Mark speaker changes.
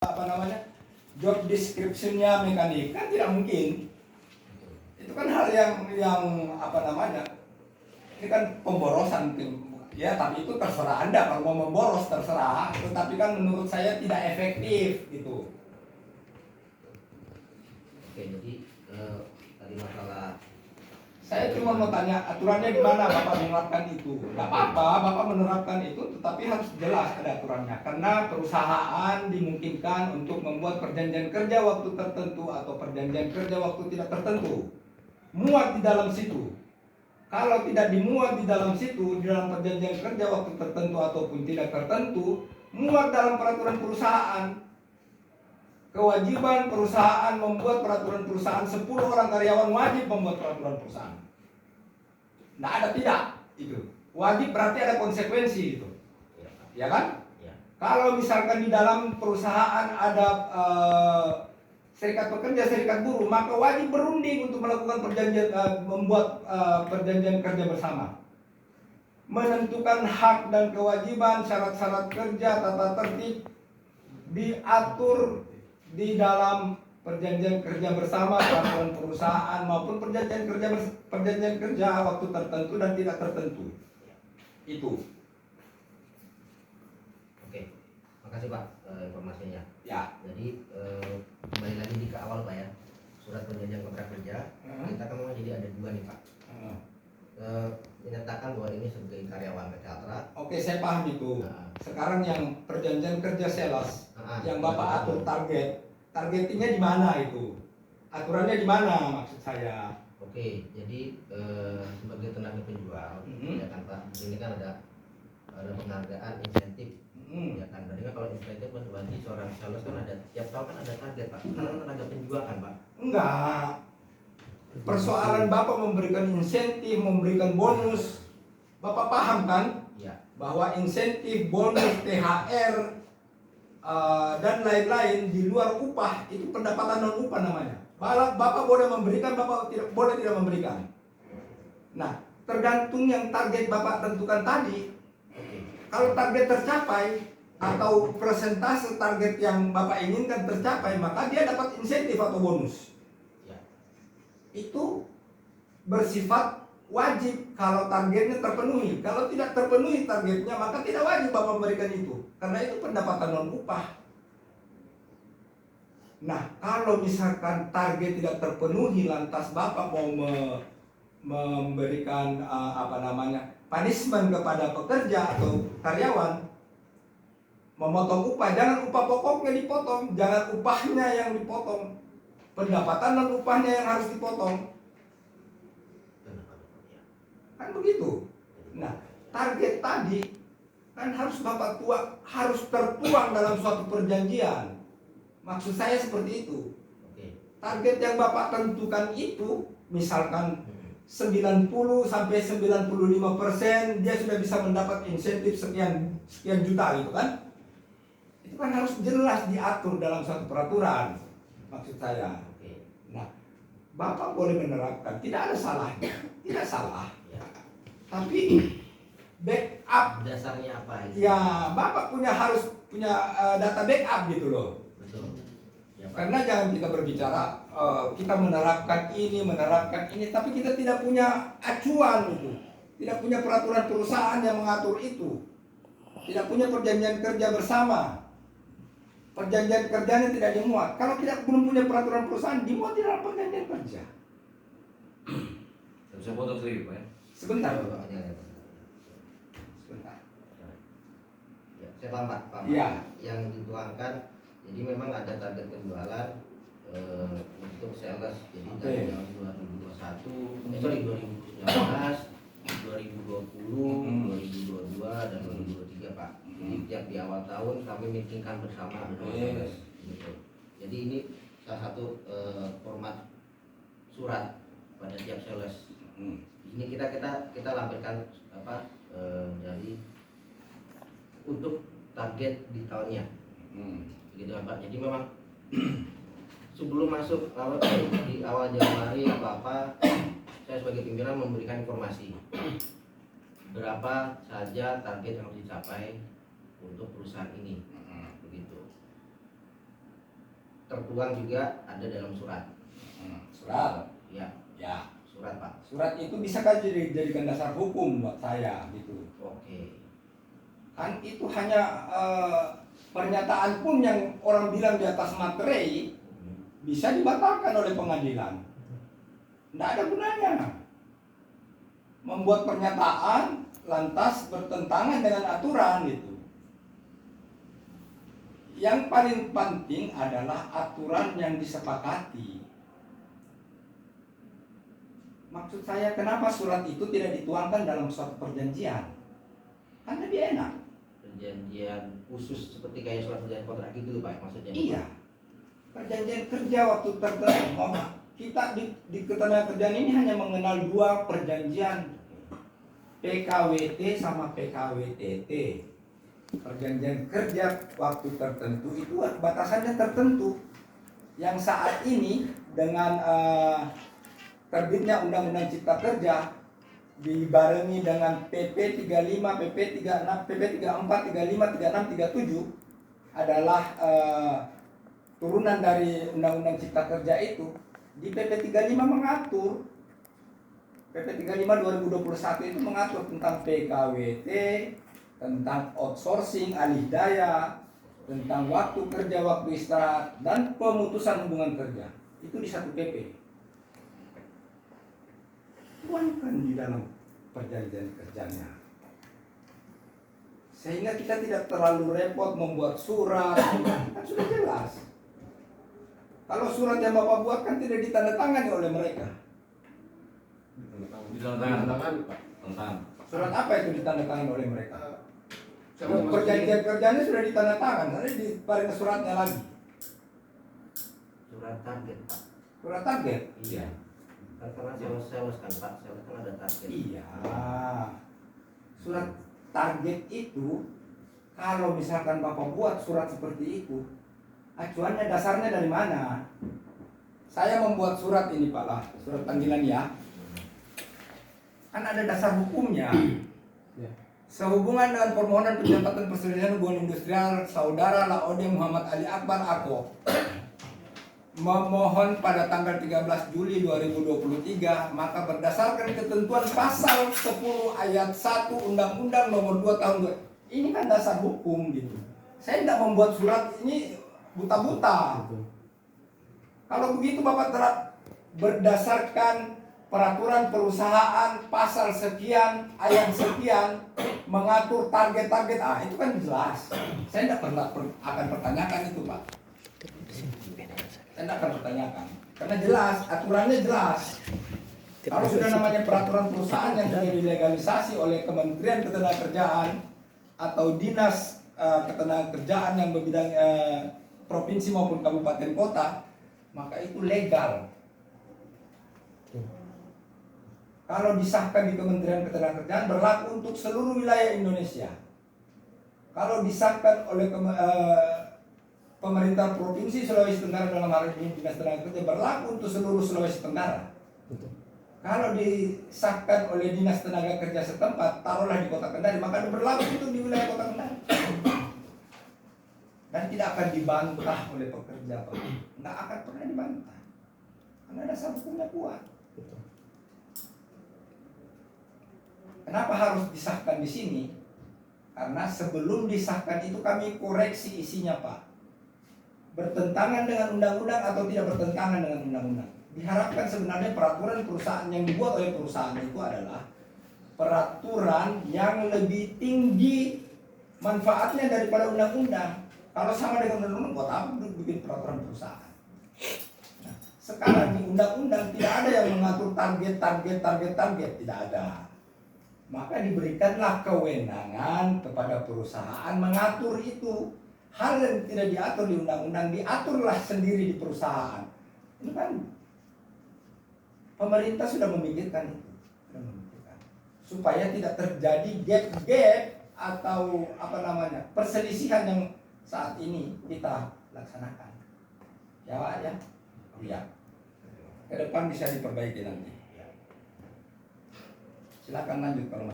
Speaker 1: apa namanya job description-nya mekanik kan tidak mungkin. Itu kan hal yang apa namanya, ini kan pemborosan ya, tapi itu terserah Anda kalau mau memboros, terserah, tetapi kan menurut saya tidak efektif gitu.
Speaker 2: Oke, jadi tadi masalah
Speaker 1: Saya cuma mau tanya aturannya di mana Bapak menerapkan itu. Gak apa-apa Bapak menerapkan itu, tetapi harus jelas ada aturannya. Karena perusahaan dimungkinkan untuk membuat perjanjian kerja waktu tertentu atau perjanjian kerja waktu tidak tertentu. Muat di dalam situ. Kalau tidak dimuat di dalam situ, di dalam perjanjian kerja waktu tertentu ataupun tidak tertentu, muat dalam peraturan perusahaan. Kewajiban perusahaan membuat peraturan perusahaan, 10 orang karyawan wajib membuat peraturan perusahaan. Tidak ada tidak itu. Wajib berarti ada konsekuensi itu. Ya kan?
Speaker 2: ya.
Speaker 1: Kalau misalkan di dalam perusahaan ada serikat pekerja, serikat buruh, maka wajib berunding untuk melakukan perjanjian, membuat perjanjian kerja bersama. Menentukan hak dan kewajiban, syarat-syarat kerja, tata tertib diatur di dalam perjanjian kerja bersama, peraturan perusahaan maupun perjanjian kerja waktu tertentu dan tidak tertentu. Itu.
Speaker 2: Oke, makasih Pak informasinya.
Speaker 1: Ya.
Speaker 2: Jadi kembali lagi ke awal Pak ya, surat perjanjian kontrak kerja. Kita kan memang jadi ada dua nih Pak. Menyatakan bahwa ini sebagai karyawan PT Altra.
Speaker 1: Oke, saya paham itu. Sekarang yang perjanjian kerja sales, yang Bapak atur targetnya di mana itu? Aturannya di mana maksud saya?
Speaker 2: Oke, jadi sebagai tenaga penjual, ya kan Pak, ini kan ada penghargaan insentif. Ya kan, tadi kan kalau insentif berarti seorang sales kan ada tiap tahun kan ada target Pak. Karena tenaga penjual kan Pak.
Speaker 1: Enggak. Persoalan Bapak memberikan insentif, memberikan bonus, Bapak paham kan?
Speaker 2: Ya.
Speaker 1: Bahwa insentif, bonus, THR, dan lain-lain di luar upah itu pendapatan non upah namanya. Bapak boleh memberikan, Bapak tidak memberikan. Nah, tergantung yang target Bapak tentukan tadi. Kalau target tercapai atau persentase target yang Bapak inginkan tercapai, maka dia dapat insentif atau bonus. Itu bersifat wajib kalau targetnya terpenuhi. Kalau tidak terpenuhi targetnya, maka tidak wajib Bapak memberikan itu, karena itu pendapatan non upah. Nah, kalau misalkan target tidak terpenuhi, lantas Bapak mau memberikan punishment kepada pekerja atau karyawan, memotong upah, jangan upah pokoknya dipotong, jangan upahnya yang dipotong, pendapatan non upahnya yang harus dipotong. Kan begitu. Nah, target tadi kan harus Bapak harus tertuang dalam suatu perjanjian. Maksud saya seperti itu. Target yang Bapak tentukan itu, misalkan 90 sampai 95% dia sudah bisa mendapat insentif sekian juta gitu kan. Itu kan harus jelas diatur dalam suatu peraturan. Maksud saya. Nah, Bapak boleh menerapkan, tidak ada salahnya, tidak salah. Tapi backup
Speaker 2: dasarnya apa itu?
Speaker 1: Ya, Bapak harus punya data backup gitu loh.
Speaker 2: Betul. Ya,
Speaker 1: karena jangan kita berbicara kita menerapkan ini, tapi kita tidak punya acuan itu, tidak punya peraturan perusahaan yang mengatur itu, tidak punya perjanjian kerja bersama, perjanjian kerjanya tidak dimuat. Kalau belum punya peraturan perusahaan, dimuat di dalam perjanjian kerja.
Speaker 3: Bisa foto sedikit Pak ya?
Speaker 1: Sebentar.
Speaker 2: Ya, saya paham Pak.
Speaker 1: Iya.
Speaker 2: Yang dituangkan, jadi memang ada target penjualan untuk sales. Jadi dari tahun 2021, 2019, 2020, 2022 dan 2023 Pak. Jadi tiap di awal tahun kami meetingkan bersama dengan sales. Gitu. Jadi ini salah satu format surat pada tiap sales. Ini kita lampirkan dari untuk target di tahunnya, gitu kan Pak. Jadi memang sebelum masuk di awal Januari apa saya sebagai pimpinan memberikan informasi berapa saja target yang harus dicapai untuk perusahaan ini, begitu. tertuang juga ada dalam surat.
Speaker 1: Surat.
Speaker 2: Ya,
Speaker 1: Ya.
Speaker 2: surat Pak.
Speaker 1: Surat itu bisa kan dijadikan dasar hukum buat saya gitu.
Speaker 2: Oke.
Speaker 1: Kan itu hanya pernyataan pun yang orang bilang di atas materai bisa dibatalkan oleh pengadilan. Tidak ada gunanya membuat pernyataan lantas bertentangan dengan aturan gitu. Yang paling penting adalah aturan yang disepakati. Maksud saya kenapa surat itu tidak dituangkan dalam suatu perjanjian? Kan lebih enak.
Speaker 2: Perjanjian khusus seperti kayak surat perjanjian kontrak gitu Pak maksudnya?
Speaker 1: Iya. Perjanjian kerja waktu tertentu. Kita di ketenagakerjaan ini hanya mengenal dua perjanjian, PKWT sama PKWTT. Perjanjian kerja waktu tertentu itu batasannya tertentu. Yang saat ini dengan terbitnya Undang-Undang Cipta Kerja dibarengi dengan PP 35, PP 36, PP 34, 35, 36, 37 adalah turunan dari Undang-Undang Cipta Kerja itu. Di PP 35 mengatur, PP 35 2021 itu mengatur tentang PKWT, tentang outsourcing, alih daya, tentang waktu kerja, waktu istirahat, dan pemutusan hubungan kerja. Itu di satu PP. Tuangkan di dalam perjanjian kerjanya. Sehingga kita tidak terlalu repot membuat surat, kan sudah jelas. Kalau surat yang Bapak buat kan tidak ditandatangani oleh mereka.
Speaker 3: Ditandatangani Pak. Tentang.
Speaker 1: Surat apa itu ditandatangani oleh mereka? Perjanjian kerjanya sudah ditandatangan, nanti diparing suratnya lagi.
Speaker 2: Surat target Pak.
Speaker 1: Surat target?
Speaker 2: Iya. Karena sales kan Pak, sales kan ada target.
Speaker 1: Iya. Surat target itu kalau misalkan Bapak buat surat seperti itu, acuannya dasarnya dari mana? Saya membuat surat ini Pak lah, surat panggilan ya. Kan ada dasar hukumnya. Sehubungan dengan permohonan penjabatan perselisihan hubungan industrial Saudara Laode Muhammad Ali Akbar Ako memohon pada tanggal 13 Juli 2023, maka berdasarkan ketentuan pasal 10 ayat 1 Undang-Undang nomor 2 tahun 2. Ini kan dasar hukum gitu. Saya tidak membuat surat ini buta-buta. Kalau begitu Bapak telah berdasarkan peraturan perusahaan pasal sekian ayat sekian mengatur target-target, itu kan jelas. Saya tidak pernah akan pertanyakan itu Pak. Saya tidak akan pertanyakan karena jelas, aturannya jelas. Kalau sudah namanya peraturan perusahaan yang sudah dilegalisasi oleh Kementerian Ketenagakerjaan atau Dinas Ketenagakerjaan yang berbidang provinsi maupun kabupaten kota, maka itu legal. Kalau disahkan di Kementerian Ketenagakerjaan berlaku untuk seluruh wilayah Indonesia. Kalau disahkan oleh pemerintah Provinsi Sulawesi Tenggara dalam hal ini Dinas Tenaga Kerja berlaku untuk seluruh Sulawesi Tenggara. Kalau disahkan oleh Dinas Tenaga Kerja setempat, taruhlah di Kota Kendari, maka berlaku itu di wilayah Kota Kendari. Dan tidak akan dibantah oleh pekerja, Pak. Nggak akan pernah dibantah. Karena dasar hukumnya kuat. Kenapa harus disahkan di sini? Karena sebelum disahkan itu kami koreksi isinya, Pak. Bertentangan dengan undang-undang atau tidak bertentangan dengan undang-undang. Diharapkan sebenarnya peraturan perusahaan yang dibuat oleh perusahaan itu adalah peraturan yang lebih tinggi manfaatnya daripada undang-undang. Kalau sama dengan undang-undang, buat apa bikin peraturan perusahaan? Nah, sekarang di undang-undang tidak ada yang mengatur target, tidak ada. Maka diberikanlah kewenangan kepada perusahaan mengatur itu. Hal yang tidak diatur di undang-undang diaturlah sendiri di perusahaan. Ini kan pemerintah sudah memikirkan itu, supaya tidak terjadi gap atau perselisihan yang saat ini kita laksanakan. Ya Pak ya? Iya. Ke depan bisa diperbaiki nanti. Silakan lanjut kalau